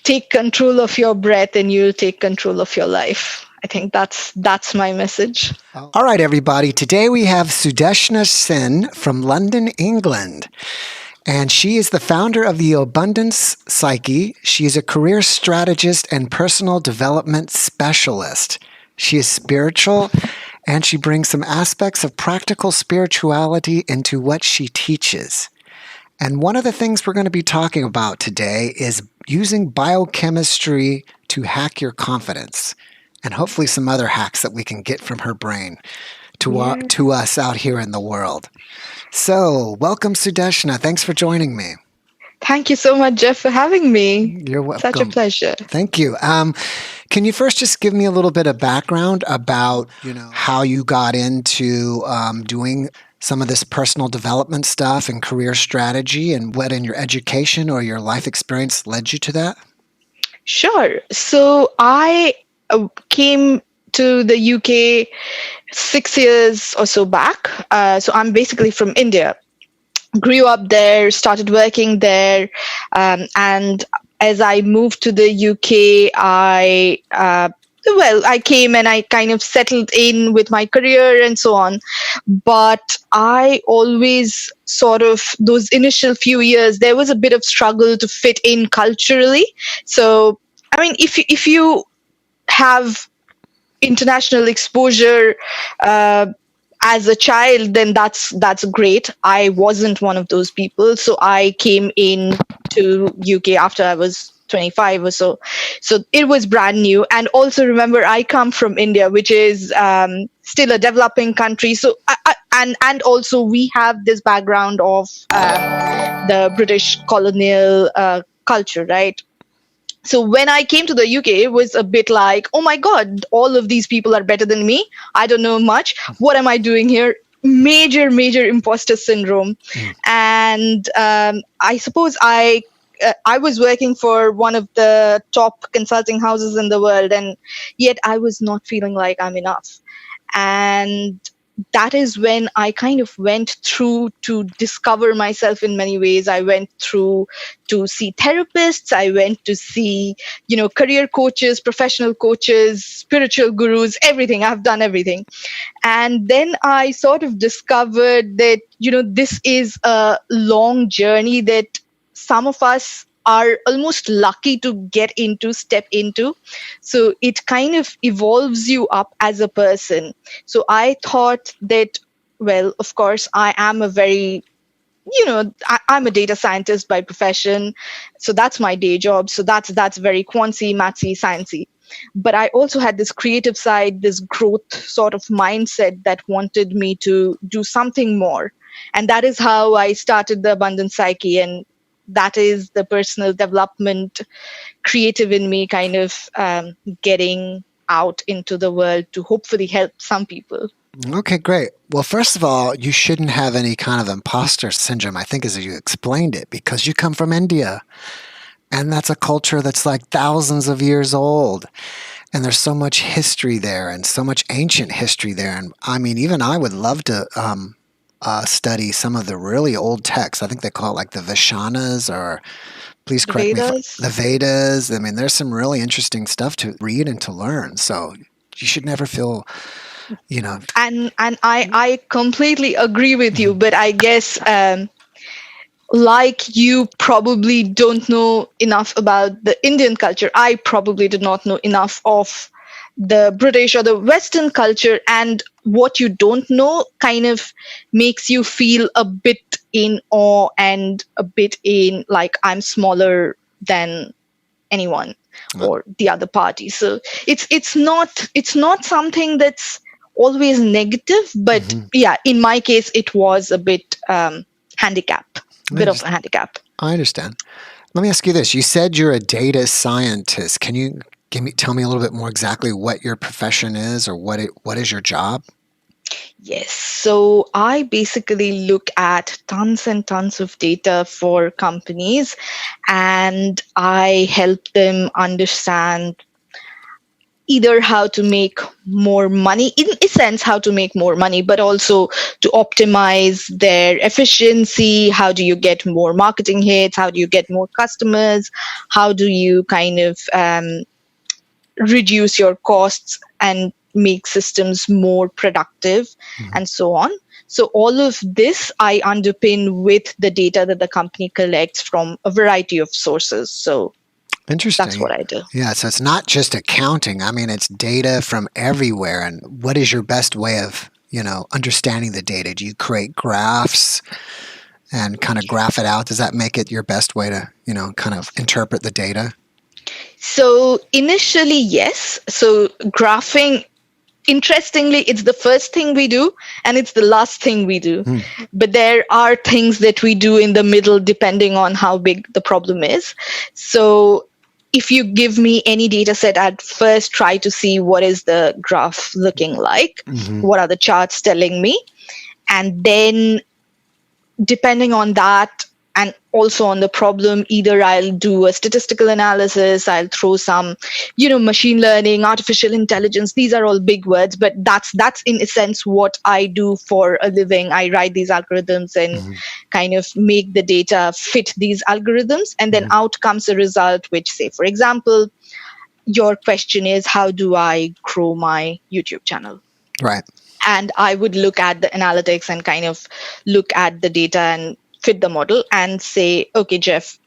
take control of your breath and you'll take control of your life. I think that's my message. All right, everybody. Today we have Sudeshna Sen from London, England. And she is the founder of the Abundance Psyche. She is a career strategist and personal development specialist. She is spiritual, and she brings some aspects of practical spirituality into what she teaches. And one of the things we're going to be talking about today is using biochemistry to hack your confidence, and hopefully some other hacks that we can get from her brain to us out here in the world. So, welcome, Sudeshna. Thanks for joining me. Thank you so much, Jeff, for having me. You're welcome. Such a pleasure. Thank you. Can you first just give me a little bit of background about, how you got into doing some of this personal development stuff and career strategy, and what in your education or your life experience led you to that? Sure. So I came to the UK 6 years or so back. So I'm basically from India. Grew up there, started working there, and as I moved to the UK, I came and I kind of settled in with my career and so on. But I always sort of, those initial few years, there was a bit of struggle to fit in culturally. So, I mean, if you have international exposure as a child, then that's great. I wasn't one of those people, so I came in to UK after I was 25 or so. So it was brand new. And also remember, I come from India, which is still a developing country. So and also we have this background of the British colonial culture, right? So when I came to the UK, it was a bit like, oh my God, all of these people are better than me. I don't know much. What am I doing here? Major imposter syndrome. And I suppose I was working for one of the top consulting houses in the world, and yet I was not feeling like I'm enough. And that is when I kind of went through to discover myself in many ways. I went through to see therapists. I went to see, career coaches, professional coaches, spiritual gurus, everything. I've done everything. And then I sort of discovered that, this is a long journey that some of us are almost lucky to step into. So it kind of evolves you up as a person. So I thought that, well, of course, I am a very, I'm a data scientist by profession. So that's my day job. So that's very quantsy, mathsy, sciencey. But I also had this creative side, this growth sort of mindset that wanted me to do something more. And that is how I started the Abundant Psyche. And that is the personal development, creative in me kind of getting out into the world to hopefully help some people. Okay, great. Well, first of all, you shouldn't have any kind of imposter syndrome, I think, as you explained it, because you come from India. And that's a culture that's like thousands of years old. And there's so much history there and so much ancient history there. And I mean, even I would love to study some of the really old texts. I think they call it like the Vishanas, or please correct me, the Vedas. I mean, there's some really interesting stuff to read and to learn. So you should never feel, And I completely agree with you, but I guess like you probably don't know enough about the Indian culture, I probably did not know enough of the British or the Western culture, and what you don't know kind of makes you feel a bit in awe and a bit in like I'm smaller than anyone or the other party. So it's not something that's always negative, but yeah, in my case, it was a bit of a handicap. I understand. Let me ask you this. You said you're a data scientist. Can you tell me a little bit more exactly what your profession is, or what is your job? Yes. So I basically look at tons and tons of data for companies, and I help them understand either how to make more money, in a sense how to make more money, but also to optimize their efficiency. How do you get more marketing hits? How do you get more customers? How do you kind of reduce your costs and make systems more productive, Mhm. and so on. So all of this I underpin with the data that the company collects from a variety of sources. So that's Interesting. what I do. Yeah, so it's not just accounting. I mean, it's data from everywhere. And what is your best way of, understanding the data? Do you create graphs and kind of graph it out? Does that make it your best way to, kind of interpret the data? So initially, yes. So graphing, interestingly, it's the first thing we do and it's the last thing we do. Hmm. But there are things that we do in the middle depending on how big the problem is. So if you give me any data set, I'd first try to see what is the graph looking like, Hmm. what are the charts telling me, and then depending on that and also on the problem, either I'll do a statistical analysis, I'll throw some, machine learning, artificial intelligence. These are all big words, but that's in a sense what I do for a living. I write these algorithms and Hmm. kind of make the data fit these algorithms, and then Hmm. out comes a result which, say for example, your question is how do I grow my YouTube channel? Right. And I would look at the analytics and kind of look at the data and fit the model and say, okay, Jeff,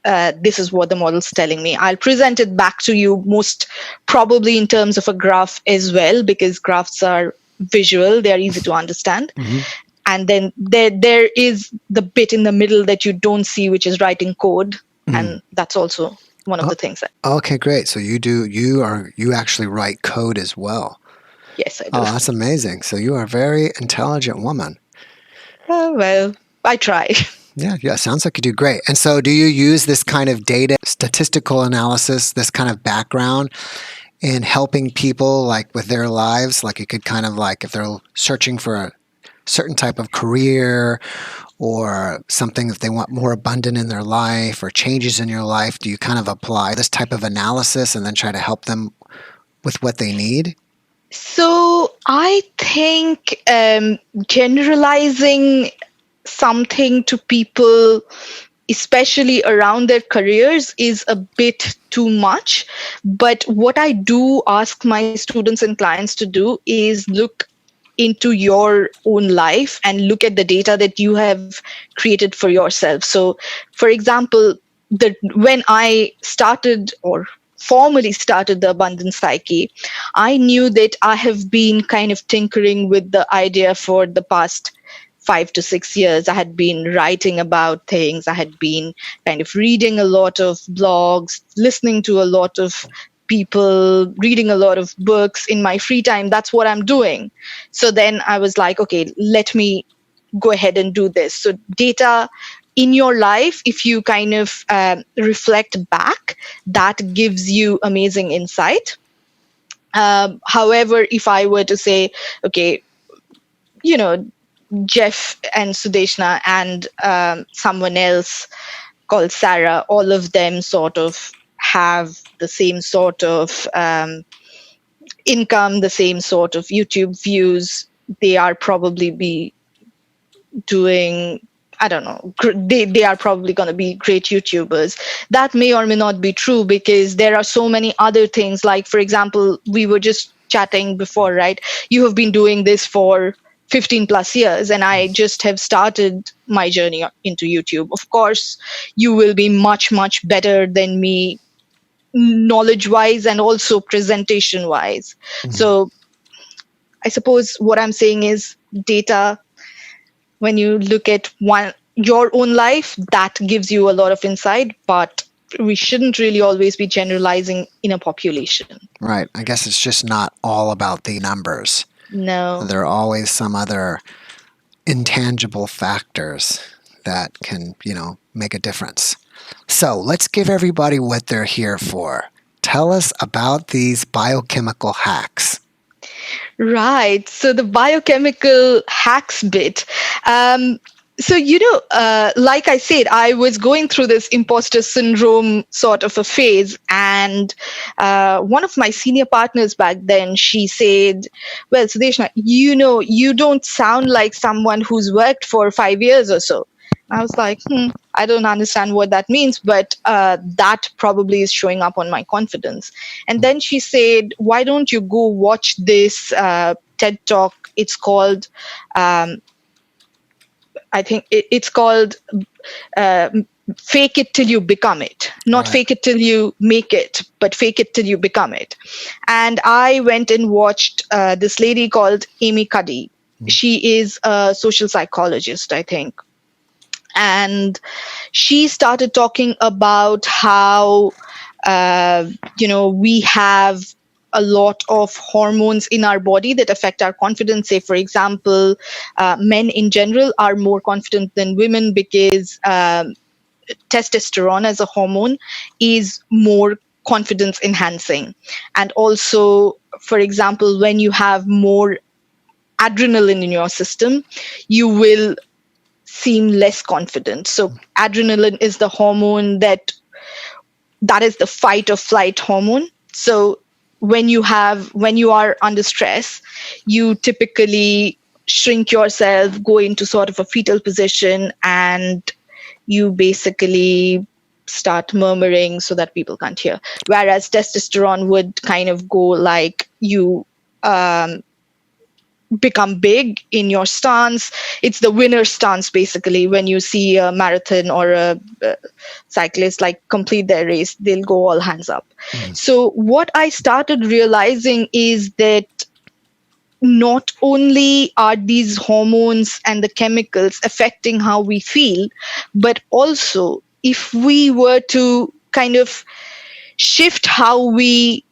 this is what the model's telling me. I'll present it back to you most probably in terms of a graph as well, because graphs are visual, they're easy to understand. Hmm. And then there is the bit in the middle that you don't see, which is writing code. Hmm. And that's also one of Oh, the things that, okay, great. So you actually write code as well. yes, I do. Oh, that's amazing. So you are a very intelligent woman. Well, I try. Yeah, yeah, sounds like you do great. And so, do you use this kind of data, statistical analysis, this kind of background in helping people like with their lives? Like, it could kind of like if they're searching for a certain type of career or something if they want more abundant in their life or changes in your life, do you kind of apply this type of analysis and then try to help them with what they need? So I think generalizing something to people, especially around their careers, is a bit too much. But what I do ask my students and clients to do is look into your own life and look at the data that you have created for yourself. So, for example, when I started or formally started the abundance psyche, I knew that I have been kind of tinkering with the idea for the past 5 to 6 years. I had been writing about things. I had been kind of reading a lot of blogs, listening to a lot of people, reading a lot of books in my free time. That's what I'm doing. So then I was like, okay, let me go ahead and do this. So data in your life, if you kind of reflect back, that gives you amazing insight. However, if I were to say, okay, you know, Jeff and Sudeshna and someone else called Sarah, all of them sort of have the same sort of income, the same sort of YouTube views. They are probably be doing, I don't know, they are probably going to be great YouTubers. That may or may not be true because there are so many other things. Like, for example, we were just chatting before, right? You have been doing this for 15 plus years, and I just have started my journey into YouTube. Of course, you will be much, much better than me knowledge wise and also presentation wise. Mhm. So I suppose what I'm saying is data, when you look at your own life, that gives you a lot of insight, but we shouldn't really always be generalizing in a population. Right. I guess it's just not all about the numbers. No. There are always some other intangible factors that can, make a difference. So let's give everybody what they're here for. Tell us about these biochemical hacks. Right. So the biochemical hacks bit. So, like I said, I was going through this imposter syndrome sort of a phase. And one of my senior partners back then, she said, well, Sudeshna, you don't sound like someone who's worked for 5 years or so. I was like, I don't understand what that means, but that probably is showing up on my confidence. And then she said, why don't you go watch this TED talk? It's called, um, I think it's called uh, fake it till you become it. Not Right. fake it till you make it, but fake it till you become it. And I went and watched this lady called Amy Cuddy. She is a social psychologist, I think. And she started talking about how, we have a lot of hormones in our body that affect our confidence. Say, for example, men in general are more confident than women because testosterone as a hormone is more confidence enhancing. And also, for example, when you have more adrenaline in your system, you will seem less confident. So adrenaline is the hormone that is the fight or flight hormone. So when you are under stress, you typically shrink yourself, go into sort of a fetal position, and you basically start murmuring so that people can't hear. Whereas testosterone would kind of go like you um, become big in your stance. It's the winner stance, basically. When you see a marathon or a cyclist like complete their race, they'll go all hands up. Mhm. So what I started realizing is that not only are these hormones and the chemicals affecting how we feel, but also if we were to kind of shift how we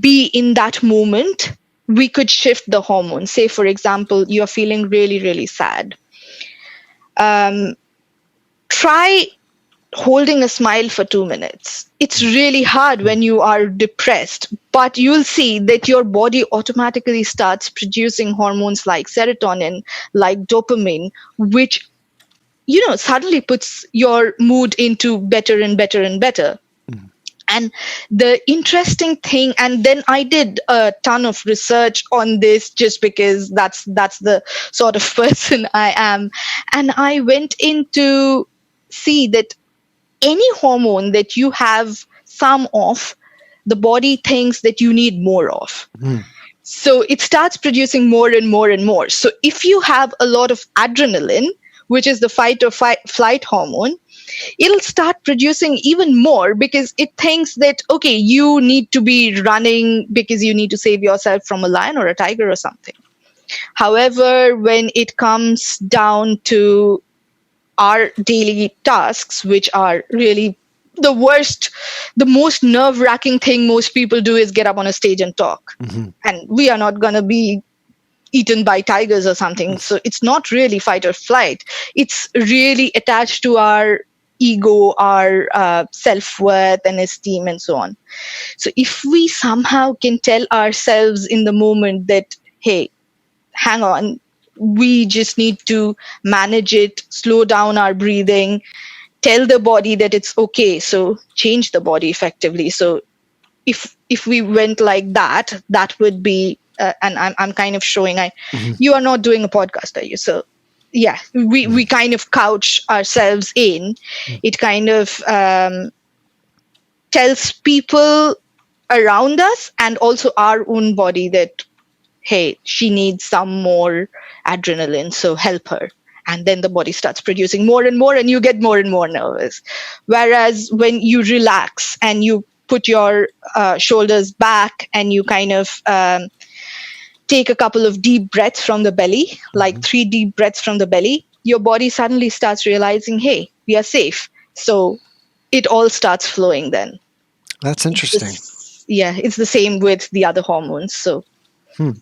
be in that moment, we could shift the hormone. Say, for example, you're feeling really, really sad. Um, Try holding a smile for 2 minutes. It's really hard when you are depressed, but you'll see that your body automatically starts producing hormones like serotonin, like dopamine, which, suddenly puts your mood into better and better and better. Mhm. And the interesting thing, and then I did a ton of research on this just because that's the sort of person I am. And I went into see that any hormone that you have some of, the body thinks that you need more of. Mhm. So it starts producing more and more and more. So if you have a lot of adrenaline, which is the flight hormone, it'll start producing even more because it thinks that, okay, you need to be running because you need to save yourself from a lion or a tiger or something. However, when it comes down to our daily tasks, which are really the worst, the most nerve wracking thing most people do is get up on a stage and talk. Mhm. And we are not going to be eaten by tigers or something. So it's not really fight or flight. It's really attached to our ego, our self worth and esteem, and so on. So if we somehow can tell ourselves in the moment that, hey, hang on, we just need to manage it, slow down our breathing, tell the body that it's okay. So change the body effectively. So if we went like that, that would be and I'm kind of showing Mhm. you are not doing a podcast, are you? So yeah, we kind of couch ourselves in it, kind of tells people around us and also our own body that, hey, she needs some more adrenaline, so help her. And then the body starts producing more and more, and you get more and more nervous. Whereas when you relax and you put your shoulders back and you kind of take a couple of deep breaths from the belly, like Mhm. 3 deep breaths from the belly, your body suddenly starts realizing, hey, we are safe. So it all starts flowing then. That's It's interesting. this, yeah, it's the same with the other hormones. So Hmm.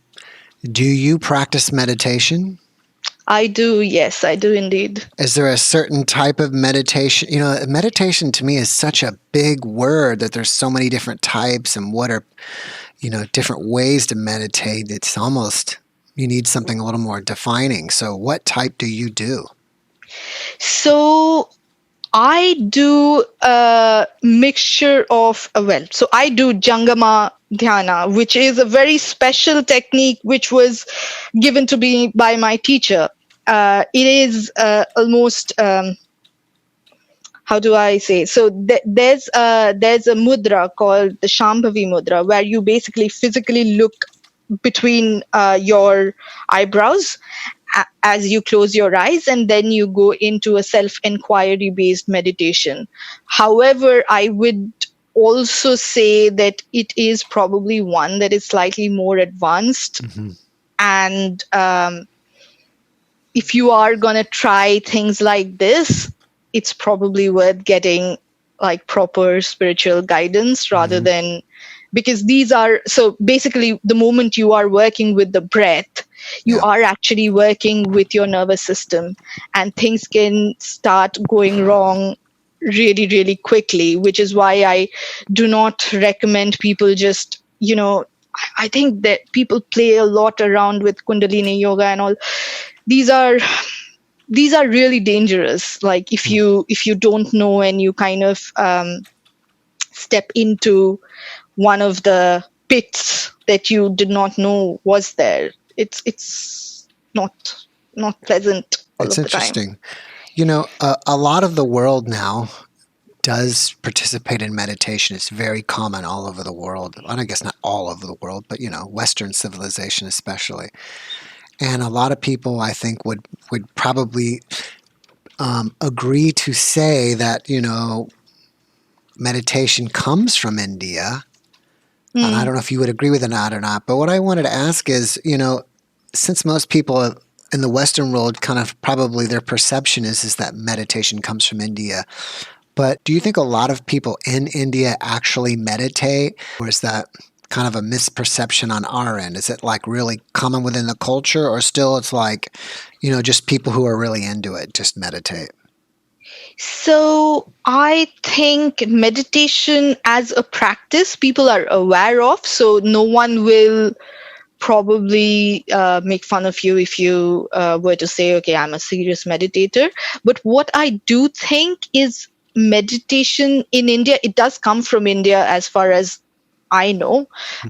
Do you practice meditation? I do, yes, I do indeed. Is there a certain type of meditation? Meditation to me is such a big word that there's so many different types and what are, different ways to meditate. It's almost you need something a little more defining. So what type do you do? So I do a mixture of, so I do Jangama Dhyana, which is a very special technique which was given to me by my teacher. It is almost, how do I say? So there's a mudra called the Shambhavi mudra, where you basically physically look between your eyebrows as you close your eyes, and then you go into a self-inquiry based meditation. However, I would also say that it is probably one that is slightly more advanced. Mm-hmm. And if you are going to try things like this, it's probably worth getting like proper spiritual guidance rather Mm-hmm. than, because these are, so basically the moment you are working with the breath, you Yeah. are actually working with your nervous system, and things can start going wrong really, really quickly, which is why I do not recommend people just, I think that people play a lot around with Kundalini yoga and all. These are really dangerous. Like if you don't know and you kind of step into one of the pits that you did not know was there, it's not pleasant all It's of the time. interesting. A lot of the world now does participate in meditation. It's very common all over the world. And I guess not all over the world, but Western civilization especially. And a lot of people, I think, would probably agree to say that meditation comes from India. And I Mm. don't know if you would agree with it or not. But what I wanted to ask is, since most people in the Western world kind of probably their perception is that meditation comes from India. But do you think a lot of people in India actually meditate, or is that kind of a misperception on our end? Is it like really common within the culture, or still it's like, just people who are really into it just meditate? So I think meditation as a practice people are aware of, so no one will probably make fun of you if you were to say, okay, I'm a serious meditator. But what I do think is meditation in India, it does come from India as far as I know.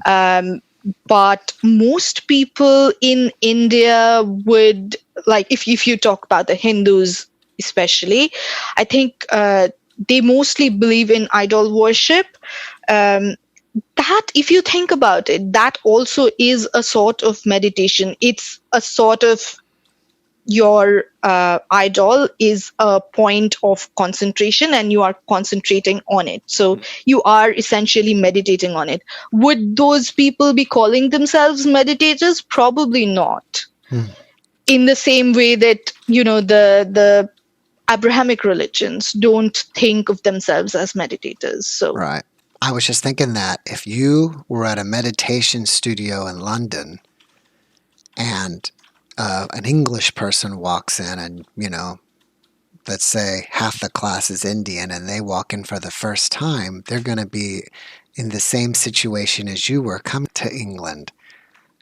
Um, but most people in India would, like, if you talk about the Hindus, especially, I think they mostly believe in idol worship. Um, that, if you think about it, that also is a sort of meditation. It's a sort of, your idol is a point of concentration and you are concentrating on it. So you are essentially meditating on it. Would those people be calling themselves meditators? Probably not. Hmm. In the same way that, the Abrahamic religions don't think of themselves as meditators. So Right. I was just thinking that if you were at a meditation studio in London and an English person walks in and, let's say half the class is Indian and they walk in for the first time, they're going to be in the same situation as you were coming to England,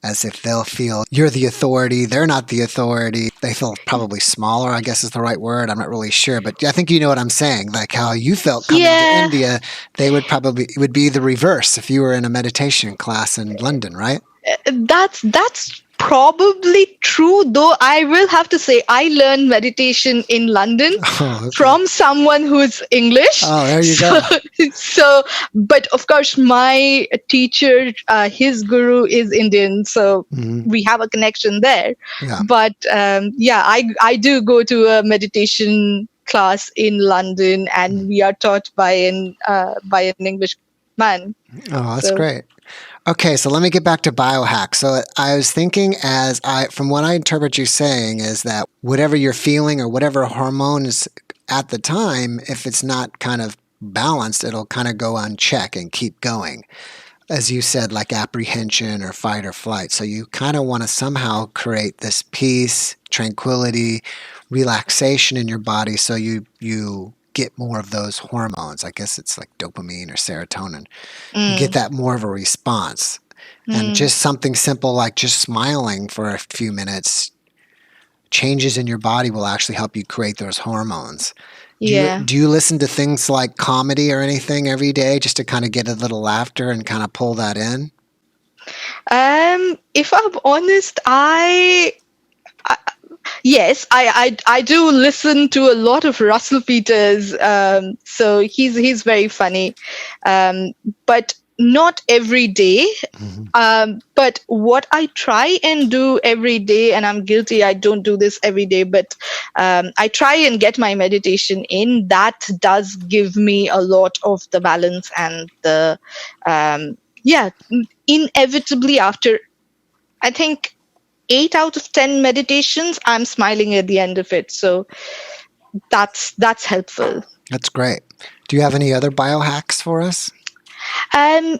as if they'll feel you're the authority, they're not the authority. They feel probably smaller, I guess is the right word. I'm not really sure, but I think you know what I'm saying. Like how you felt coming to yeah, India, it would be the reverse if you were in a meditation class in London, right? that's probably true, though I will have to say I learned meditation in London Oh, okay. from someone who's English. Oh, there you So, go. so, but of course, my teacher, his guru is Indian, so Hmm. we have a connection there. Yeah. But yeah, I do go to a meditation class in London, and we are taught by an English man. Oh, that's So. great. Okay, so let me get back to biohack. So I was thinking, from what I interpret you saying, is that whatever you're feeling or whatever hormone is at the time, if it's not kind of balanced, it'll kind of go unchecked and keep going. As you said, like apprehension or fight or flight. So you kind of want to somehow create this peace, tranquility, relaxation in your body so you get more of those hormones. I guess it's like dopamine or serotonin. You get Mm. that more of a response. And Mm, just something simple like just smiling for a few minutes, changes in your body will actually help you create those hormones. yeah. Do you listen to things like comedy or anything every day just to kind of get a little laughter and kind of pull that in? If I'm honest, yes, I do listen to a lot of Russell Peters. So he's very funny, um, but not every day. Mhm. But what I try and do every day, and I'm guilty, I don't do this every day, but I try and get my meditation in. That does give me a lot of the balance and the, yeah, inevitably after, I think, 8 out of 10 meditations, I'm smiling at the end of it. So that's helpful. That's great. Do you have any other biohacks for us?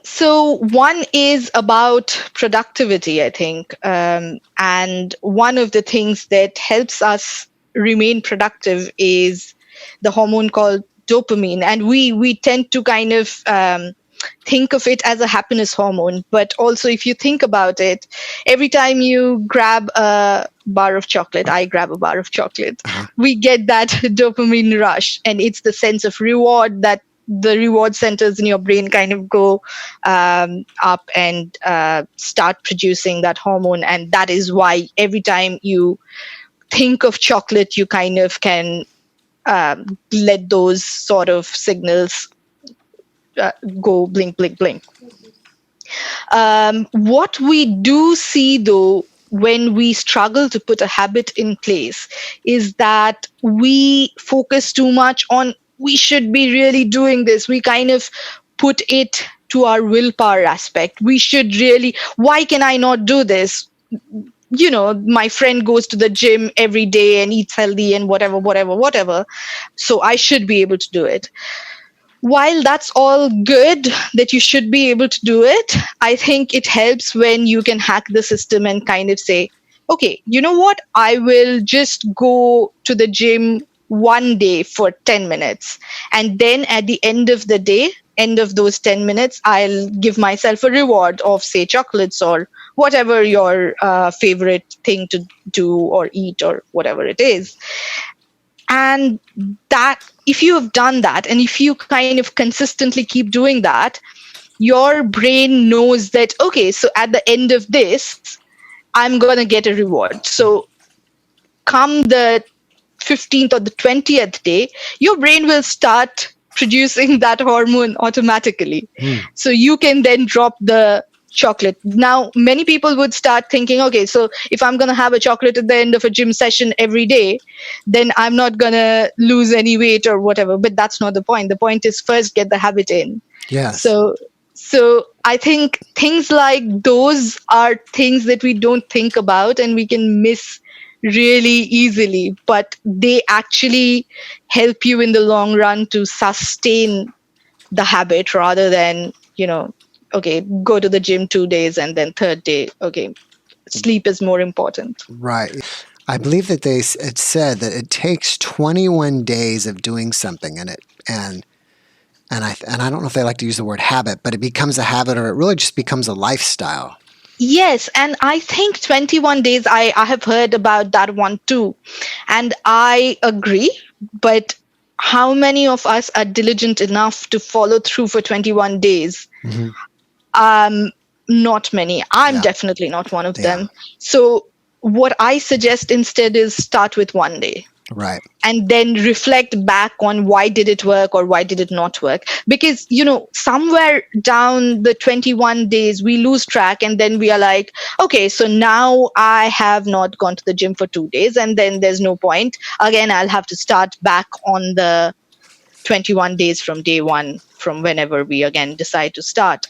So one is about productivity, I think. And one of the things that helps us remain productive is the hormone called dopamine. And we tend to kind of think of it as a happiness hormone. But also, if you think about it, every time you grab a bar of chocolate, I grab a bar of chocolate, Uh-huh. we get that dopamine rush. And it's the sense of reward that the reward centers in your brain kind of go up and start producing that hormone. And that is why every time you think of chocolate, you kind of can let those sort of signals go blink, blink, blink. What we do see, though, when we struggle to put a habit in place is that we focus too much on we should be really doing this. We kind of put it to our willpower aspect. We should really, why can I not do this? My friend goes to the gym every day and eats healthy and whatever, whatever, whatever. So I should be able to do it. While that's all good that you should be able to do it, I think it helps when you can hack the system and kind of say, okay, you know what? I will just go to the gym one day for 10 minutes. And then at the end of the day, end of those 10 minutes, I'll give myself a reward of, say, chocolates or whatever your favorite thing to do or eat or whatever it is. And that, if you have done that and if you kind of consistently keep doing that, your brain knows that, okay, so at the end of this, I'm going to get a reward. So come the 15th or the 20th day, your brain will start producing that hormone automatically. Hmm. So you can then drop the chocolate. Now, many people would start thinking, okay, so if I'm going to have a chocolate at the end of a gym session every day, then I'm not going to lose any weight or whatever. But that's not the point. The point is first get the habit in. Yes. So I think things like those are things that we don't think about and we can miss really easily, but they actually help you in the long run to sustain the habit rather than, okay, go to the gym 2 days and then third day, okay, sleep is more important. Right. I believe that it said that it takes 21 days of doing something and I don't know if they like to use the word habit, but it becomes a habit or it really just becomes a lifestyle. Yes, and I think 21 days, I have heard about that one too. And I agree, but how many of us are diligent enough to follow through for 21 days? Mhm. Not many. I'm Yeah. definitely not one of Yeah. them. So what I suggest instead is start with one day Right. and then reflect back on why did it work or why did it not work, because somewhere down the 21 days we lose track and then we are like, okay, so now I have not gone to the gym for 2 days and then there's no point. Again, I'll have to start back on the 21 days from day one, from whenever we again decide to start.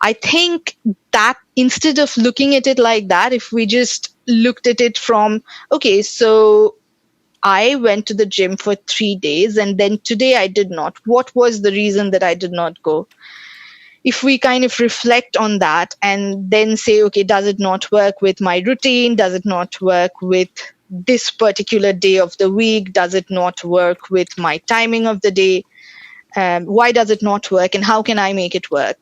I think that instead of looking at it like that, if we just looked at it from, okay, so I went to the gym for 3 days and then today I did not. What was the reason that I did not go? If we kind of reflect on that and then say, okay, does it not work with my routine? Does it not work with this particular day of the week? Does it not work with my timing of the day? Why does it not work and how can I make it work?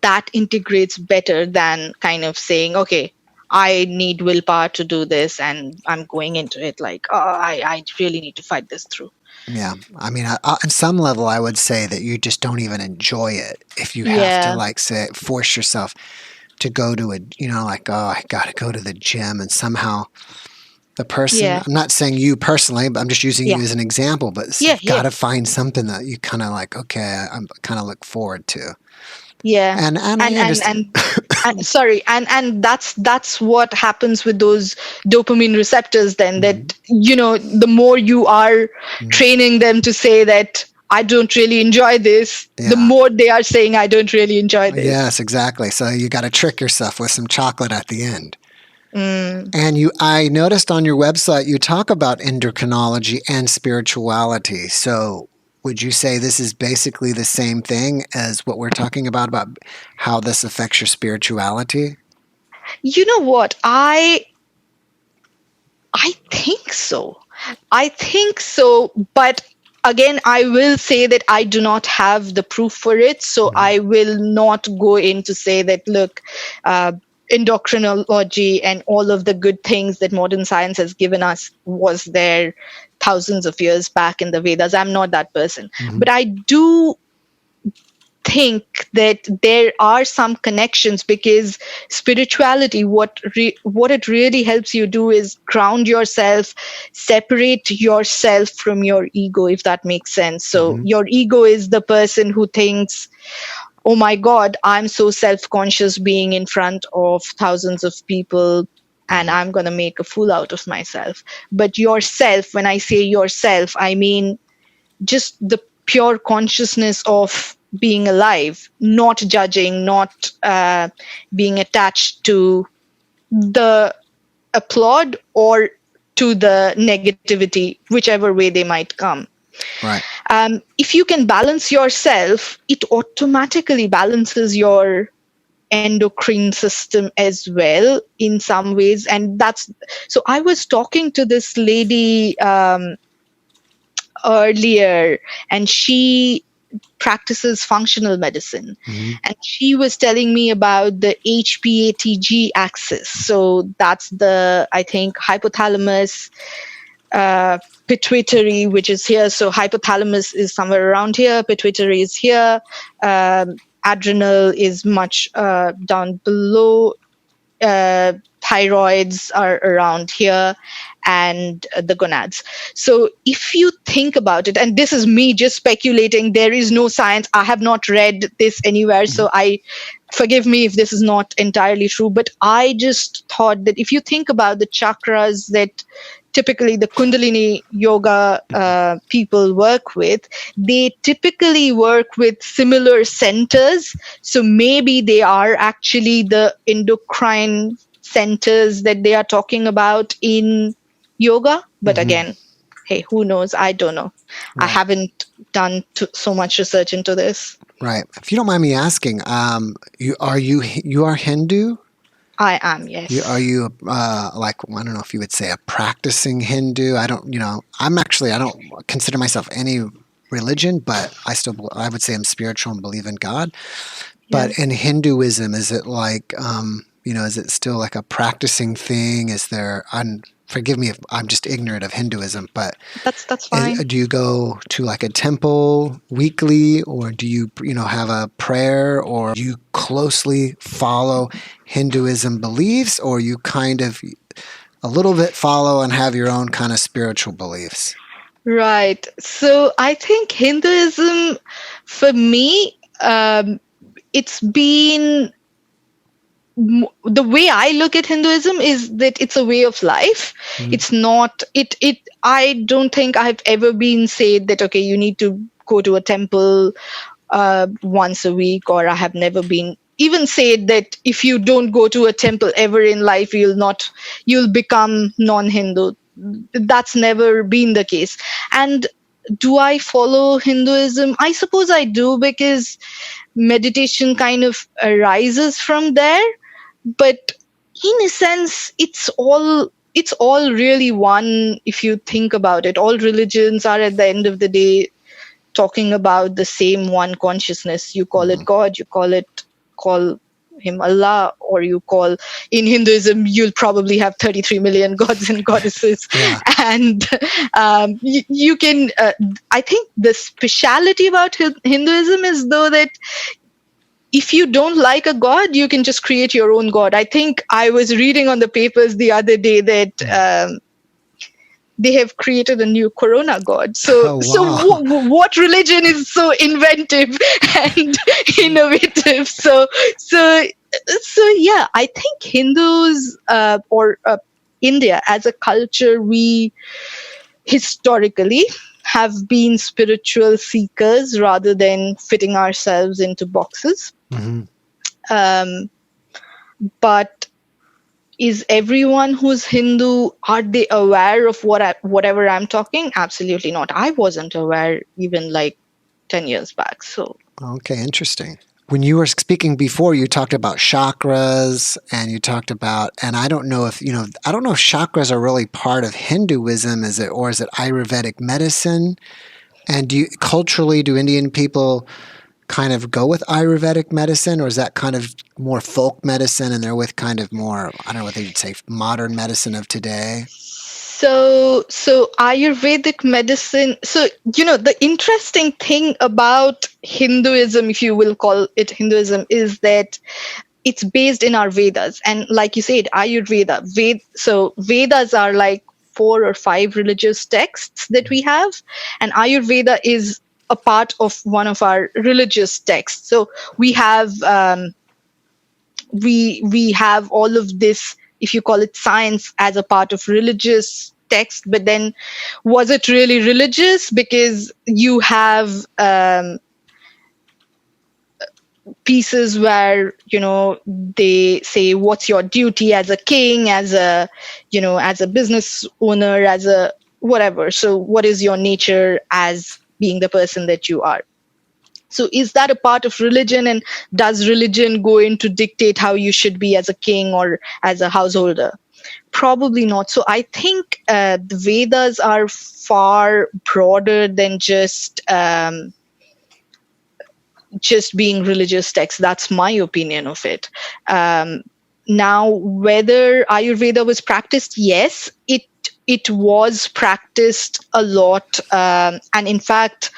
that integrates better than kind of saying, okay, I need willpower to do this and I'm going into it like, oh, I really need to fight this through. Yeah, I mean, on some level, I would say that you just don't even enjoy it if you have to Yeah, like say force yourself to go to a, like, oh, I got to go to the gym, and somehow the person, yeah, I'm not saying you personally, but I'm just using yeah, you as an example, but yeah, you've got yeah, to find something that you kind of like, okay, I'm kind of look forward to. yeah. And I And understand. and sorry, and that's what happens with those dopamine receptors then, Mhm, that the more you are mhm. training them to say that I don't really enjoy this, the Yeah. more they are saying I don't really enjoy this. Yes, exactly. So you got to trick yourself with some chocolate at the end. Mm. And I noticed on your website you talk about endocrinology and spirituality. So would you say this is basically the same thing as what we're talking about how this affects your spirituality? You know what? I think so. I think so, but again, I will say that I do not have the proof for it, so Mhm, I will not go in to say that, look, uh, endocrinology and all of the good things that modern science has given us was there thousands of years back in the Vedas. I'm not that person. mhm, But I do think that there are some connections, because spirituality, what it really helps you do is ground yourself, separate yourself from your ego, if that makes sense. So mhm, your ego is the person who thinks, oh my god, I'm so self-conscious being in front of thousands of people and mhm. I'm going to make a fool out of myself. But yourself, when I say yourself, I mean just the pure consciousness of being alive, not judging, not being attached to the applaud or to the negativity, whichever way they might come. Right. If you can balance yourself, it automatically balances your endocrine system as well in some ways. And that's so I was talking to this lady earlier, and she practices functional medicine. Mhm, And she was telling me about the HPATG axis. So that's the, I think, hypothalamus, uh, pituitary, which is here. So hypothalamus is somewhere around here, pituitary is here, adrenal is much down below, uh, thyroids are around here, and the gonads. So if you think about it, and this is me just speculating, there is no science, I have not read this anywhere, mhm, so I forgive me if this is not entirely true, but I just thought that if you think about the chakras that typically the Kundalini yoga mhm. people work with, they typically work with similar centers. So maybe they are actually the endocrine centers that they are talking about in yoga. But Mhm. again, hey, who knows? I don't know. I Right. haven't done so much research into this. Right. If you don't mind me asking, you are Hindu? I am, Are yes. you like, I don't know if you would say a practicing Hindu? I don't, I don't consider myself any religion, but I would say I'm spiritual and believe in God. Yeah, But in Hinduism, is it like, is it still like a practicing thing? Forgive me if I'm just ignorant of Hinduism, but that's fine. do you go to like a temple weekly, or do you, have a prayer, or do you closely follow Hinduism beliefs, or you kind of a little bit follow and have your own kind of spiritual beliefs? Right. So I think Hinduism, for me, it's been the way I look at Hinduism is that it's a way of life. Mm, It's not it. I don't think I've ever been said that okay, you need to go to a temple once a week, or I have never been even said that if you don't go to a temple ever in life, you'll become non-Hindu. That's never been the case. And do I follow Hinduism? I suppose I do, because meditation kind of arises from there. But in a sense, it's all really one. If you think about it, all religions are at the end of the day talking about the same one consciousness. You call it mm, God, you call it call him Allah, or you call, in Hinduism, you'll probably have 33 million gods and goddesses. Yeah. And you can, I think the speciality about Hinduism is, though, that if you don't like a god, you can just create your own god. I think I was reading on the papers the other day that they have created a new corona god. So, Oh, wow. what religion is so inventive and innovative? So yeah, I think Hindus, or India as a culture, we historically have been spiritual seekers rather than fitting ourselves into boxes. Hmm. Um, but is everyone who's Hindu, are they aware of whatever I'm talking? Absolutely not. I wasn't aware even like 10 years back. So Okay, interesting. When you were speaking before, you talked about chakras and you talked about, and I don't know if, I don't know if chakras are really part of Hinduism, or is it Ayurvedic medicine? And culturally, do Indian people kind of go with Ayurvedic medicine, or is that kind of more folk medicine and they're with kind of more, I don't know what they'd say, modern medicine of today? so Ayurvedic medicine. So, the interesting thing about Hinduism, if you will call it Hinduism, is that it's based in our Vedas. And like you said, Ayurveda. So Vedas are like 4 or 5 religious texts that we have, and Ayurveda is a part of one of our religious texts. So we have we have all of this, if you call it science, as a part of religious text. But then, was it really religious? Because you have pieces where they say, what's your duty as a king, as a as a business owner, as a whatever. So what is your nature as being the person that you are? So is that a part of religion, and does religion go in to dictate how you should be as a king or as a householder? Probably not. So I think the Vedas are far broader than just being religious texts. That's my opinion of it. Now, whether Ayurveda was practiced, yes, it was practiced a lot, and in fact,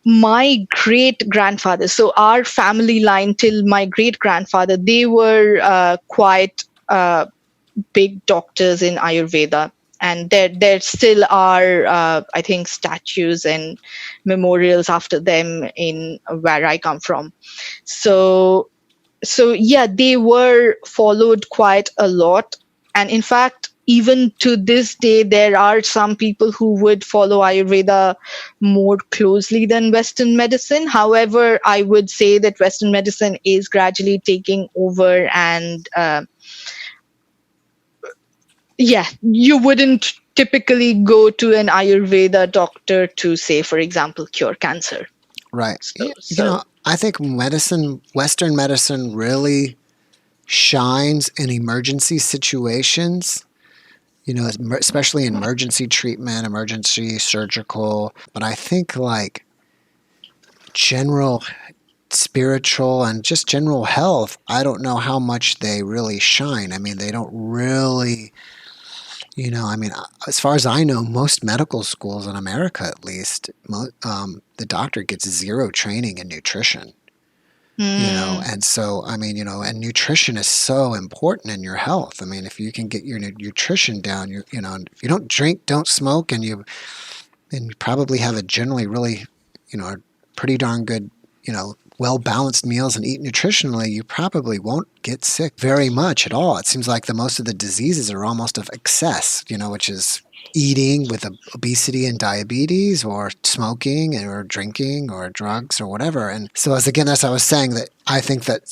my great grandfather, so our family line till my great grandfather, they were quite big doctors in Ayurveda. And there still are, I think, statues and memorials after them in where I come from. So yeah, they were followed quite a lot. And in fact, even to this day, there are some people who would follow Ayurveda more closely than Western medicine. However, I would say that Western medicine is gradually taking over, and yeah, you wouldn't typically go to an Ayurveda doctor to, say, for example, cure cancer. Right. So I think Western medicine really shines in emergency situations, especially in emergency treatment, emergency surgical. But I think like general spiritual and just general health, I don't know how much they really shine. I mean, they don't really, as far as I know, most medical schools in America, at least, the doctor gets zero training in nutrition. And so, I mean, and nutrition is so important in your health. I mean, if you can get your nutrition down, if you don't drink, don't smoke, and you probably have a generally really, a pretty darn good, well balanced meals and eat nutritionally, you probably won't get sick very much at all. It seems like most of the diseases are almost of excess, which is eating with obesity and diabetes, or smoking or drinking or drugs or whatever. And so that's I was saying, that I think that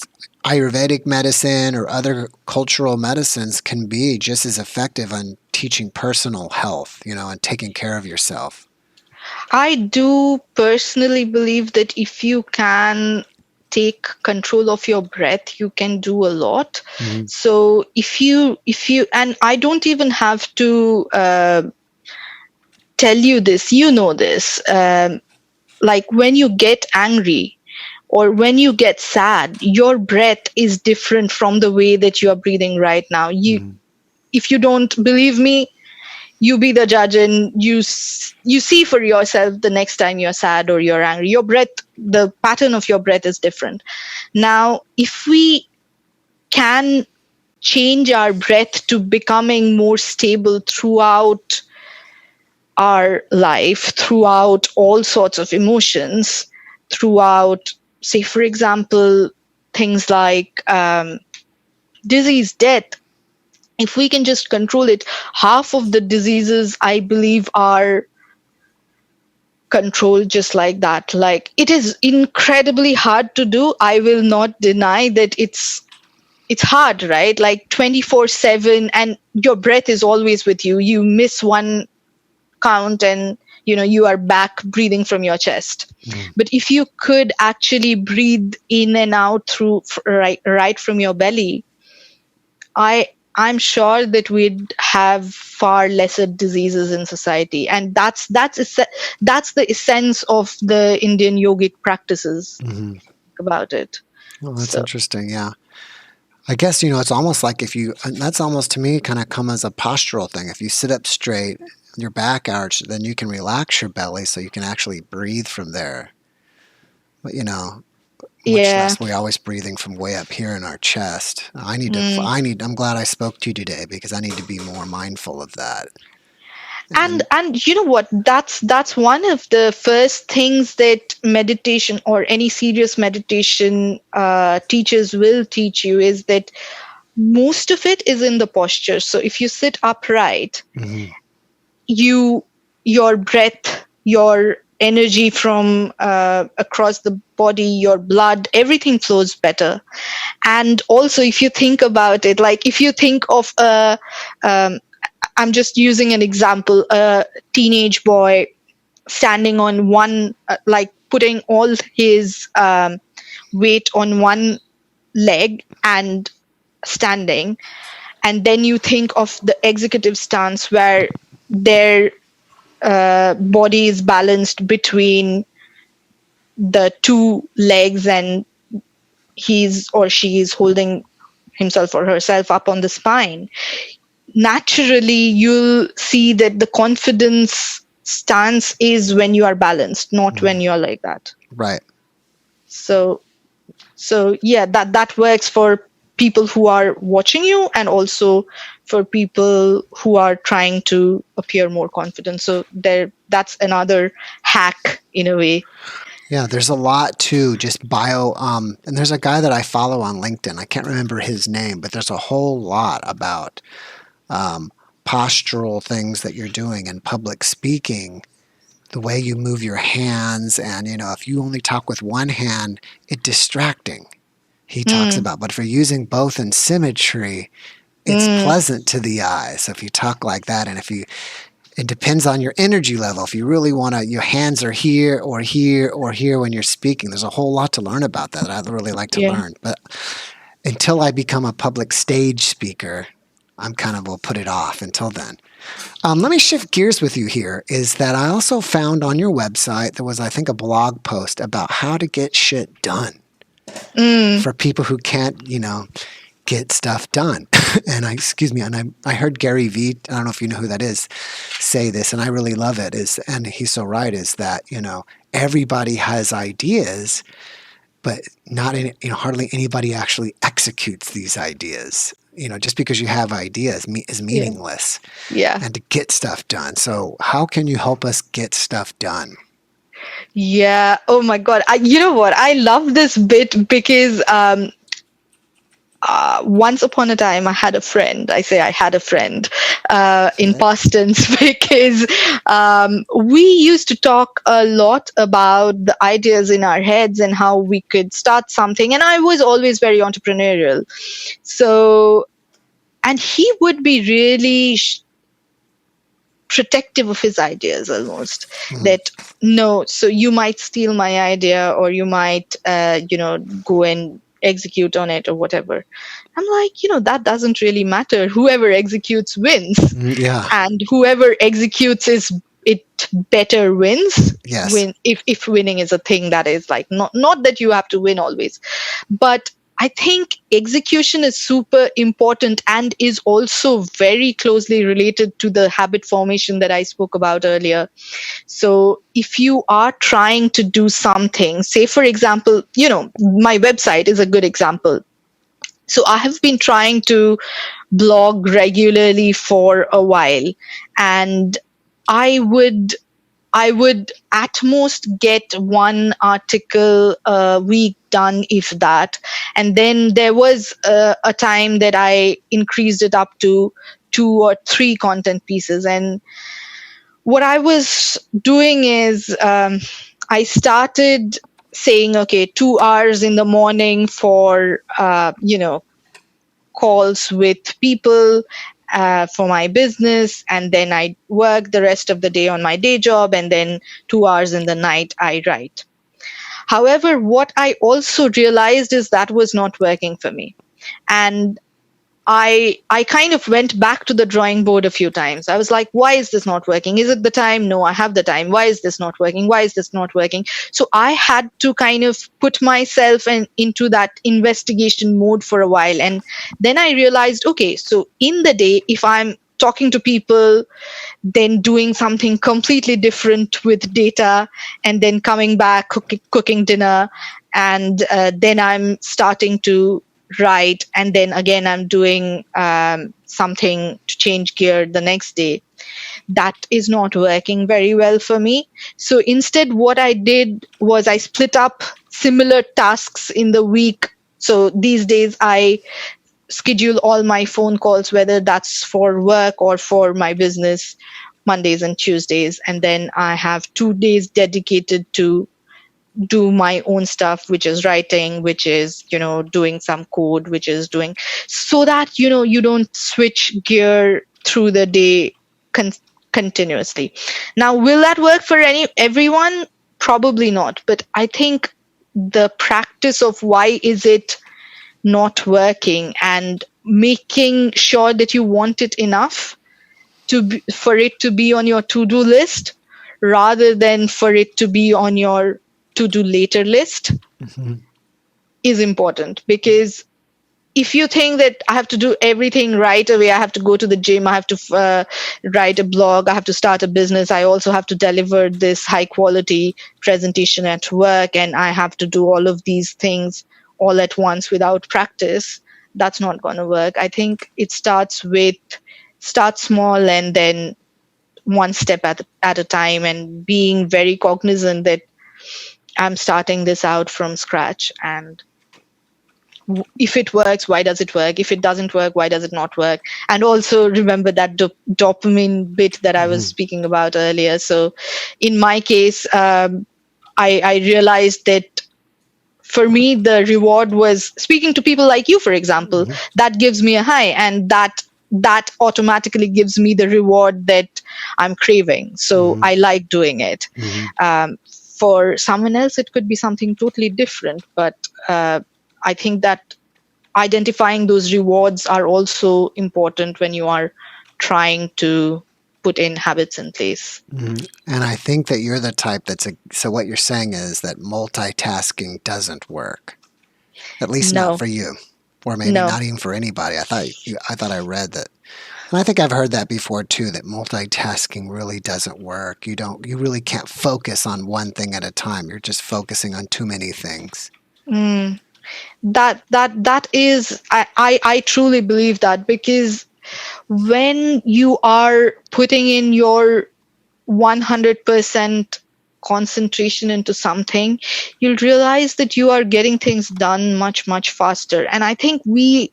Ayurvedic medicine or other cultural medicines can be just as effective on teaching personal health, and taking care of yourself. I do personally believe that if you can take control of your breath, you can do a lot. Mm-hmm. So if you, and I don't even have to tell you this, this, like when you get angry, or when you get sad, your breath is different from the way that you are breathing right now. Mm-hmm. If you don't believe me, you be the judge, and you see for yourself the next time you're sad or you're angry. Your breath, the pattern of your breath is different. Now, if we can change our breath to becoming more stable throughout our life, throughout all sorts of emotions, throughout, say, for example, things like disease, death. If we can just control it, half of the diseases, I believe, are controlled just like that. Like, it is incredibly hard to do. I will not deny that it's hard, right? Like 24/7, and your breath is always with you. You miss one count and you are back breathing from your chest. Mm-hmm. But if you could actually breathe in and out through right from your belly, I'm sure that we'd have far lesser diseases in society, and that's the essence of the Indian yogic practices. Mm-hmm. Think about it. Well, that's So interesting. Yeah. I guess, it's almost like if you, and that's almost to me kind of come as a postural thing. If you sit up straight, your back arched, then you can relax your belly so you can actually breathe from there. But, much yeah. less we're always breathing from way up here in our chest. Mm. I'm glad I spoke to you today because I need to be more mindful of that. And you know what, that's one of the first things that meditation or any serious meditation teachers will teach you, is that most of it is in the posture. So if you sit upright, Mm-hmm. your breath, your energy from across the body, your blood, everything flows better. And also, if you think about it, like if you think of um, I'm just using an example, a teenage boy standing on one, like putting all his weight on one leg and standing. And then you think of the executive stance where their body is balanced between the two legs, and he's or she is holding himself or herself up on the spine. Naturally, you'll see that the confidence stance is when you are balanced, not when you're like that. Right. So, yeah, that works for people who are watching you, and also for people who are trying to appear more confident. So that's another hack in a way. Yeah, there's a lot to just and there's a guy that I follow on LinkedIn. I can't remember his name, but there's a whole lot about um, postural things that you're doing in public speaking, the way you move your hands, and if you only talk with one hand, it's distracting. He talks Mm, about, but if you're using both in symmetry, it's mm, pleasant to the eye. So if you talk like that, and it depends on your energy level. If you really want to, your hands are here or here or here when you're speaking. There's a whole lot to learn about that I'd really like to yeah. learn. But until I become a public stage speaker, I'm kind of will put it off until then. Let me shift gears with you here. Is that I also found on your website there was, I think, a blog post about how to get shit done Mm, for people who can't, get stuff done. And I heard Gary Vee, I don't know if you know who that is, say this, and I really love it, and he's so right, is that, everybody has ideas, but not any, hardly anybody actually executes these ideas. Just because you have ideas is yeah. meaningless, Yeah. and to get stuff done. So how can you help us get stuff done? Yeah. Oh my God. You know what? I love this bit because once upon a time I had a friend. I say I had a friend in Okay. past tense because we used to talk a lot about the ideas in our heads and how we could start something. And I was always very entrepreneurial. So, and he would be really protective of his ideas almost, Mhm. that no, so you might steal my idea, or you might go and execute on it or whatever. I'm like, that doesn't really matter. Whoever executes wins, Yeah. and whoever executes is it better wins. Yes. Win if winning is a thing, that is like not that you have to win always, but I think execution is super important and is also very closely related to the habit formation that I spoke about earlier. So if you are trying to do something, say for example, my website is a good example. So I have been trying to blog regularly for a while, and I would I would at most get one article a week done, if that. And then there was a time that I increased it up to two or three content pieces. And what I was doing is I started saying, okay, 2 hours in the morning for, calls with people for my business, and then I work the rest of the day on my day job, and then 2 hours in the night I write. However, what I also realized is that was not working for me. And I kind of went back to the drawing board a few times. I was like, why is this not working? Is it the time? No, I have the time. Why is this not working? Why is this not working? So I had to kind of put myself into that investigation mode for a while. And then I realized, okay, so in the day, if I'm talking to people, then doing something completely different with data, and then coming back, cooking dinner, and then I'm starting to write, and then again I'm doing something to change gear the next day. That is not working very well for me. So instead, what I did was I split up similar tasks in the week. So these days I schedule all my phone calls, whether that's for work or for my business, Mondays and Tuesdays. And then I have 2 days dedicated to do my own stuff, which is writing, which is, doing some code, which is doing, so that, you don't switch gear through the day con- continuously. Now, will that work for everyone? Probably not. But I think the practice of why is it not working, and making sure that you want it enough for it to be on your to-do list, rather than for it to be on your to-do later list, Mhm. is important. Because if you think that I have to do everything right away, I have to go to the gym, I have to write a blog, I have to start a business, I also have to deliver this high quality presentation at work, and I have to do all of these things all at once without practice, that's not going to work. I think it start small, and then one step at a time, and being very cognizant that I'm starting this out from scratch. And if it works, why does it work? If it doesn't work, why does it not work? And also remember that dopamine bit that I was Mhm. speaking about earlier. So in my case, I realized that for me, the reward was speaking to people like you, for example. Mhm. That gives me a high, and that automatically gives me the reward that I'm craving. So Mhm. I like doing it. Mhm. For someone else, it could be something totally different. But I think that identifying those rewards are also important when you are trying to put in habits in place. Mhm. And I think that you're the type so what you're saying is that multitasking doesn't work, at least not No, for you, or maybe no. not even for anybody. I thought I read that, and I think I've heard that before too, that multitasking really doesn't work. You really can't focus on one thing at a time. You're just focusing on too many things. Mm, that is, I truly believe that, because when you are putting in your 100% concentration into something, you'll realize that you are getting things done much, much faster. And I think we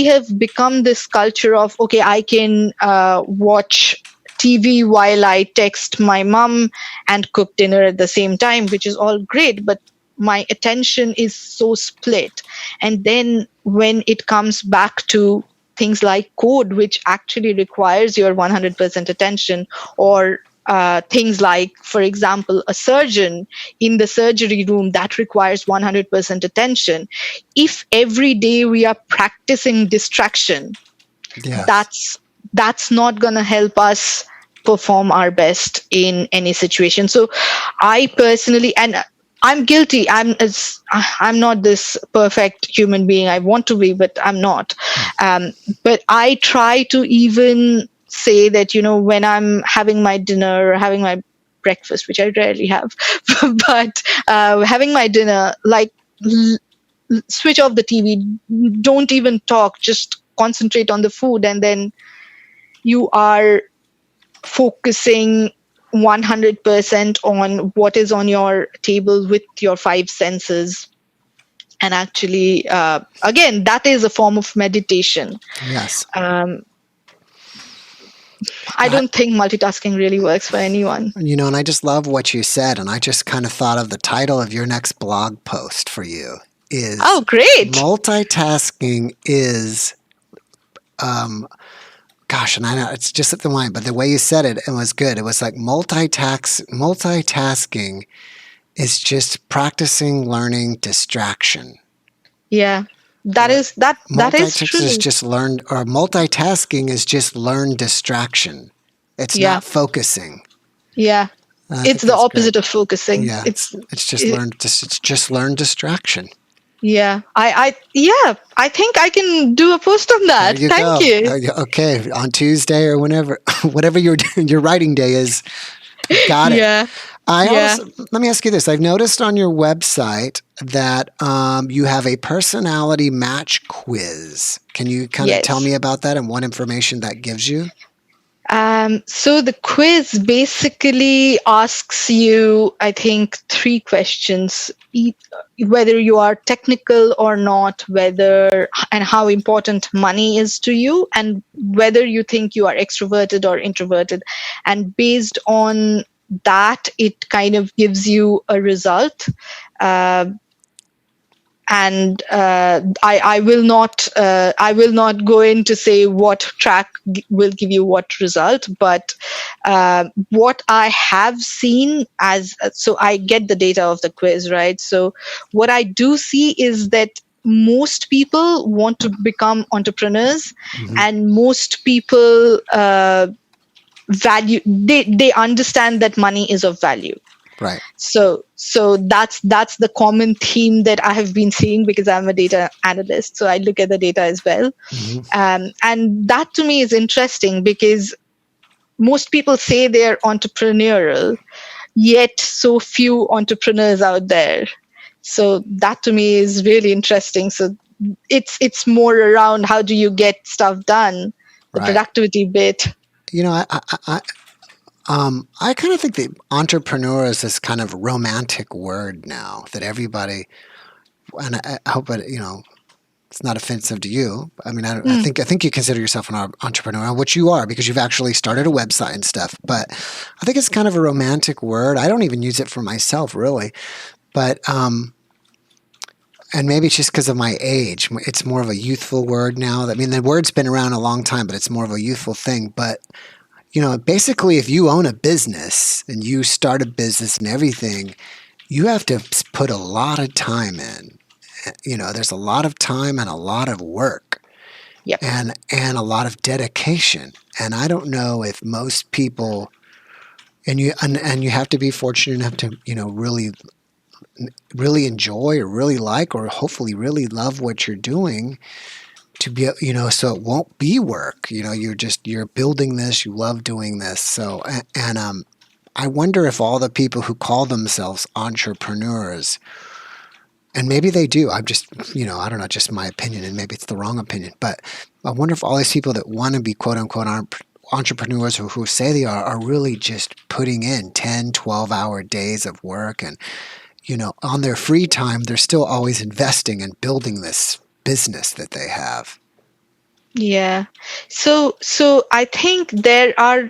have become this culture of, okay, I can watch TV while I text my mom and cook dinner at the same time, which is all great, but my attention is so split. And then when it comes back to things like code, which actually requires your 100% attention, or things like, for example, a surgeon in the surgery room, that requires 100% attention. If every day we are practicing distraction, Yes. that's not going to help us perform our best in any situation. So I personally, and I'm guilty. I'm not this perfect human being. I want to be, but I'm not. But I try to even say that, when I'm having my dinner or having my breakfast, which I rarely have, but having my dinner, like, switch off the TV, don't even talk, just concentrate on the food, and then you are focusing 100% on what is on your table with your five senses. And actually, again, that is a form of meditation. Yes. um, I I, don't think multitasking really works for anyone. and I just love what you said, and I just kind of thought of the title of your next blog post for you is Oh, great. multitasking is gosh, and I know it's just at the line, but the way you said it was good. It was like multitasking is just practicing learning distraction. Yeah, Or that is multitasking is true. just learned, or multitasking is just learned distraction. It's Yeah, not focusing. yeah. I It's think the that's great. opposite of focusing. Yeah, it's just learned distraction. Yeah, I think I can do a post on There that. you Thank go. you. Okay, on Tuesday or whenever, whatever your writing day is, got it. Yeah, I yeah, also let me ask you this. I've noticed on your website that you have a personality match quiz. Can you kind of tell yes. me about that and what information that gives you? So the quiz basically asks you, I think, three questions: whether you are technical or not, whether and how important money is to you, and whether you think you are extroverted or introverted. And based on that, it kind of gives you a result. Uh, and I will not go in to say what track will give you what result, but what I have seen, as so I get the data of the quiz, right? So what I do see is that most people want to become entrepreneurs, Hmm. and most people value they understand that money is of value. Right. So that's the common theme that I have been seeing, because I'm a data analyst, so I look at the data as well. Hmm. And that to me is interesting, because most people say they're entrepreneurial, yet so few entrepreneurs out there. So that to me is really interesting. So it's more around how do you get stuff done, the Right. productivity bit. You know, I kind of think that entrepreneur is this kind of romantic word now that everybody, and I hope it, it's not offensive to you. I mean, Mm, I think you consider yourself an entrepreneur, which you are because you've actually started a website and stuff. But I think it's kind of a romantic word. I don't even use it for myself, really. But and maybe it's just because of my age. It's more of a youthful word now. I mean, the word's been around a long time, but it's more of a youthful thing. But basically, if you own a business and you start a business and everything, you have to put a lot of time in. There's a lot of time and a lot of work yep. and a lot of dedication. And I don't know if most people, and you have to be fortunate enough to really enjoy or really like or hopefully really love what you're doing to be so it won't be work. You're building this, you love doing this. So and I wonder if all the people who call themselves entrepreneurs, and maybe they do, I'm just I don't know, just my opinion, and maybe it's the wrong opinion, but I wonder if all these people that want to be quote unquote entrepreneurs who say they are really just putting in 10, 12-hour days of work, and on their free time, they're still always investing and building this business that they have. Yeah. So I think there are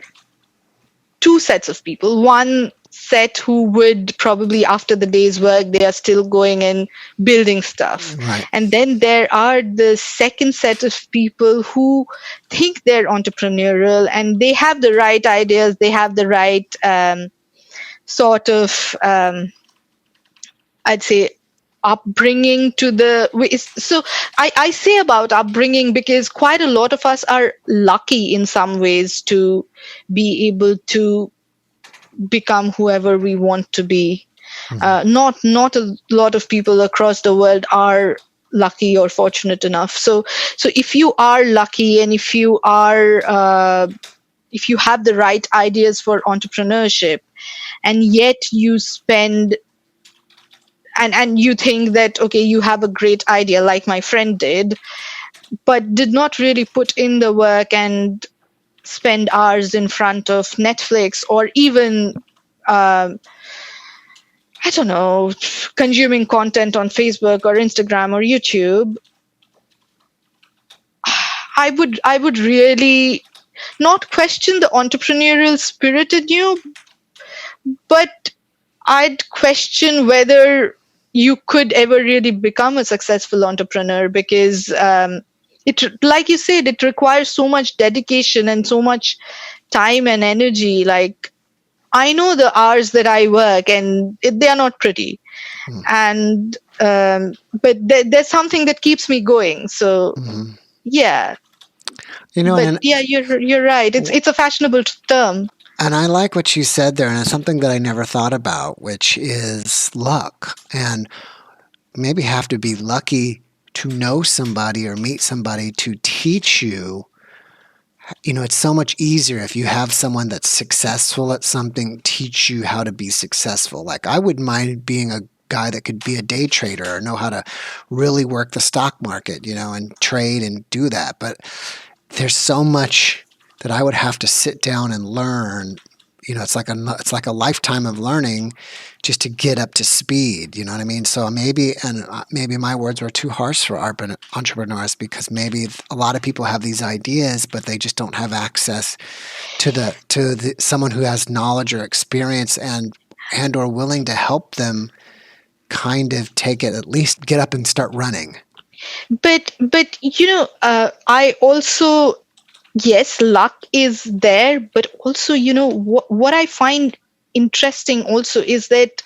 two sets of people. One set who would probably, after the day's work, they are still going and building stuff. Right. And then there are the second set of people who think they're entrepreneurial, and they have the right ideas, they have the right sort of, I'd say, upbringing to the so I say about upbringing because quite a lot of us are lucky in some ways to be able to become whoever we want to be. Mhm. Not a lot of people across the world are lucky or fortunate enough. So if you are lucky, and if you have the right ideas for entrepreneurship, and yet you spend and you think that, okay, you have a great idea like my friend did, but did not really put in the work and spend hours in front of Netflix, or even um, I don't know, consuming content on Facebook or Instagram or YouTube, I would really not question the entrepreneurial spirit in you, but I'd question whether you could ever really become a successful entrepreneur, because it, like you said, it requires so much dedication and so much time and energy. Like, I know the hours that I work, and they are not pretty, Mhm. and but there's something that keeps me going. So Mhm. yeah, You know, but yeah, you're right. It's a fashionable term. and I like what you said there, and it's something that I never thought about, which is luck. And maybe have to be lucky to know somebody or meet somebody to teach you. You know, it's so much easier if you have someone that's successful at something teach you how to be successful. Like, I wouldn't mind being a guy that could be a day trader or know how to really work the stock market, and trade and do that. But there's so much that I would have to sit down and learn. It's like a lifetime of learning just to get up to speed. You know what I mean? So maybe my words were too harsh for entrepreneurs, because maybe a lot of people have these ideas, but they just don't have access to someone who has knowledge or experience and or willing to help them kind of take it, at least get up and start running. But I also, yes, luck is there, but also, what I find interesting also is that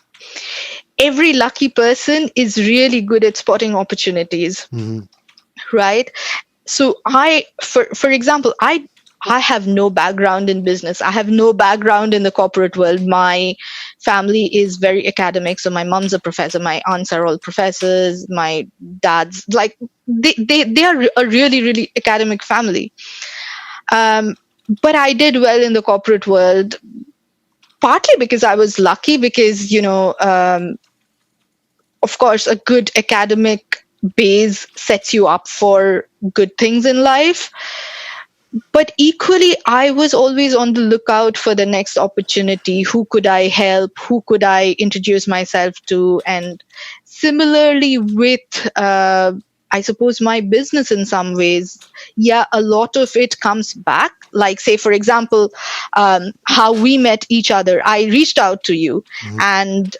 every lucky person is really good at spotting opportunities, Hmm. right? So for example, I have no background in business. I have no background in the corporate world. My family is very academic. So my mom's a professor, my aunts are all professors, my dad's like, they are a really, really academic family. Um, but I did well in the corporate world, partly because I was lucky, because, of course, a good academic base sets you up for good things in life. But equally, I was always on the lookout for the next opportunity. Who could I help? Who could I introduce myself to? And similarly with, I suppose, my business in some ways, yeah, a lot of it comes back. Like, say, for example, how we met each other. I reached out to you, Hmm. and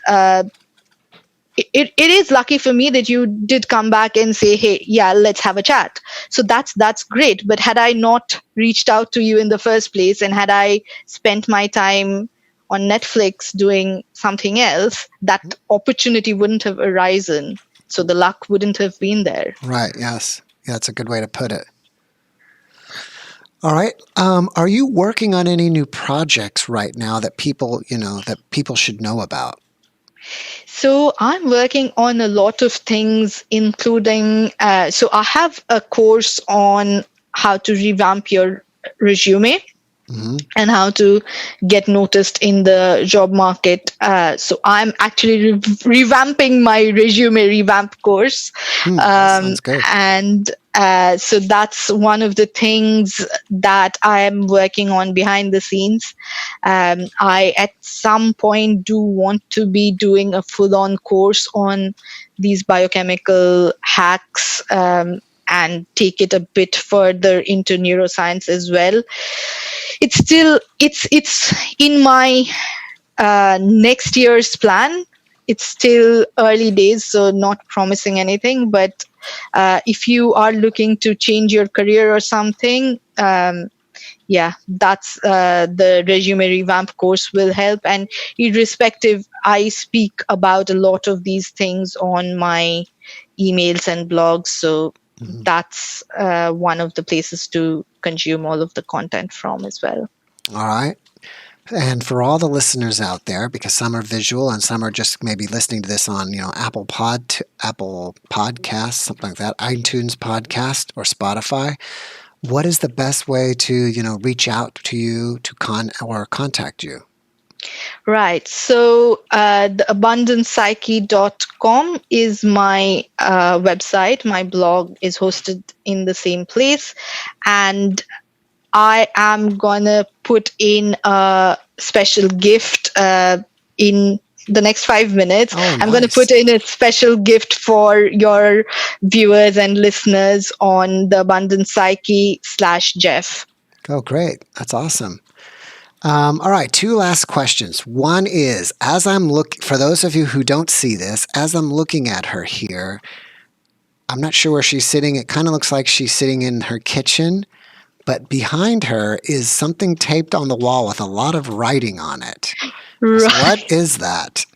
it is lucky for me that you did come back and say, hey, yeah, let's have a chat. So that's great. But had I not reached out to you in the first place, and had I spent my time on Netflix doing something else, that opportunity wouldn't have arisen, so the luck wouldn't have been there. Right. Yes. Yeah, that's a good way to put it. All right. Are you working on any new projects right now that people should know about? So I'm working on a lot of things, including, so I have a course on how to revamp your resume Hmm. and how to get noticed in the job market. So I'm actually revamping my resume revamp course. That sounds good. And so that's one of the things that I am working on behind the scenes. I, at some point, do want to be doing a full on course on these biochemical hacks. And take it a bit further into neuroscience as well. It's in my next year's plan. It's still early days, so not promising anything. But if you are looking to change your career or something, yeah, that's the resume revamp course will help. And irrespective, I speak about a lot of these things on my emails and blogs. So Mhm. that's one of the places to consume all of the content from as well. All right. And for all the listeners out there, because some are visual and some are just maybe listening to this on, Apple Podcasts, something like that, iTunes Podcast or Spotify, what is the best way to, reach out to you to contact you? Right. So the abundancepsyche.com is my website. My blog is hosted in the same place. And I am going to put in a special gift in the next 5 minutes. Oh, I'm going to nice. put in a special gift for your viewers and listeners on the Abundance Psyche / Jeff. Oh, great. That's awesome. All right, two last questions. One is, for those of you who don't see this, as I'm looking at her here, I'm not sure where she's sitting. It kind of looks like she's sitting in her kitchen, but behind her is something taped on the wall with a lot of writing on it. So what Right. is that?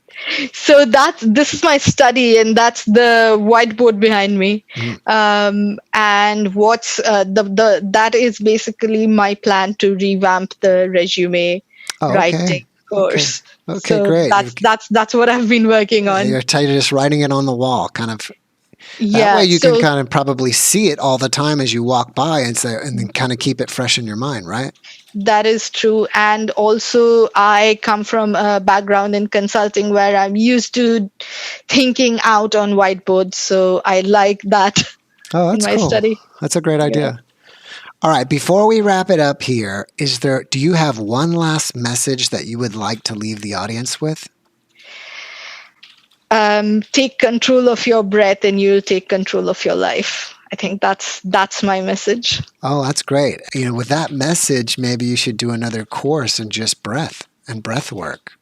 So this is my study, and that's the whiteboard behind me. Mhm. And what's that is basically my plan to revamp the resume Oh, okay. writing Okay. course. Okay, So great. that's what I've been working on. You're just writing it on the wall, kind of. That way Yeah. you can So kind of probably see it all the time as you walk by and then kind of keep it fresh in your mind, right? that is true. And also, I come from a background in consulting where I'm used to thinking out on whiteboards. So I like that Oh, in that's my cool. study. That's a great Yeah. idea. All right, before we wrap it up here, do you have one last message that you would like to leave the audience with? Take control of your breath and you'll take control of your life. I think that's my message. Oh, that's great. With that message, maybe you should do another course in just breath and breath work.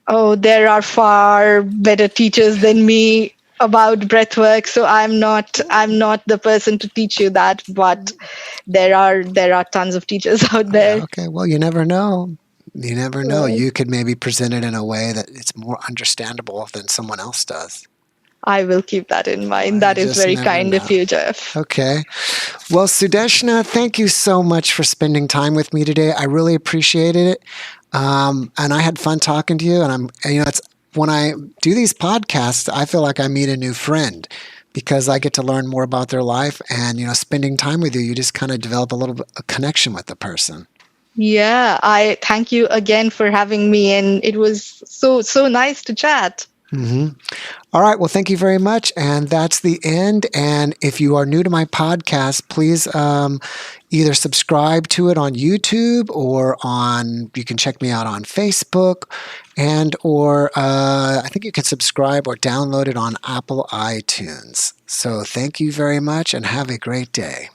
Oh, there are far better teachers than me about breath work, so I'm not the person to teach you that, but there are tons of teachers out there. Okay, well, you never know. You never know. Right. You could maybe present it in a way that it's more understandable than someone else does. I will keep that in mind. You That is just very never kind of know. you, Jeff. Okay. Well, Sudeshna, thank you so much for spending time with me today. I really appreciated it. And I had fun talking to you. It's when I do these podcasts, I feel like I meet a new friend because I get to learn more about their life. And, spending time with you, you just kind of develop a little bit of connection with the person. Yeah, I thank you again for having me, and it was so nice to chat. Mm-hmm. All right. Well, thank you very much. And that's the end. And if you are new to my podcast, please either subscribe to it on YouTube you can check me out on Facebook or I think you can subscribe or download it on Apple iTunes. So thank you very much and have a great day.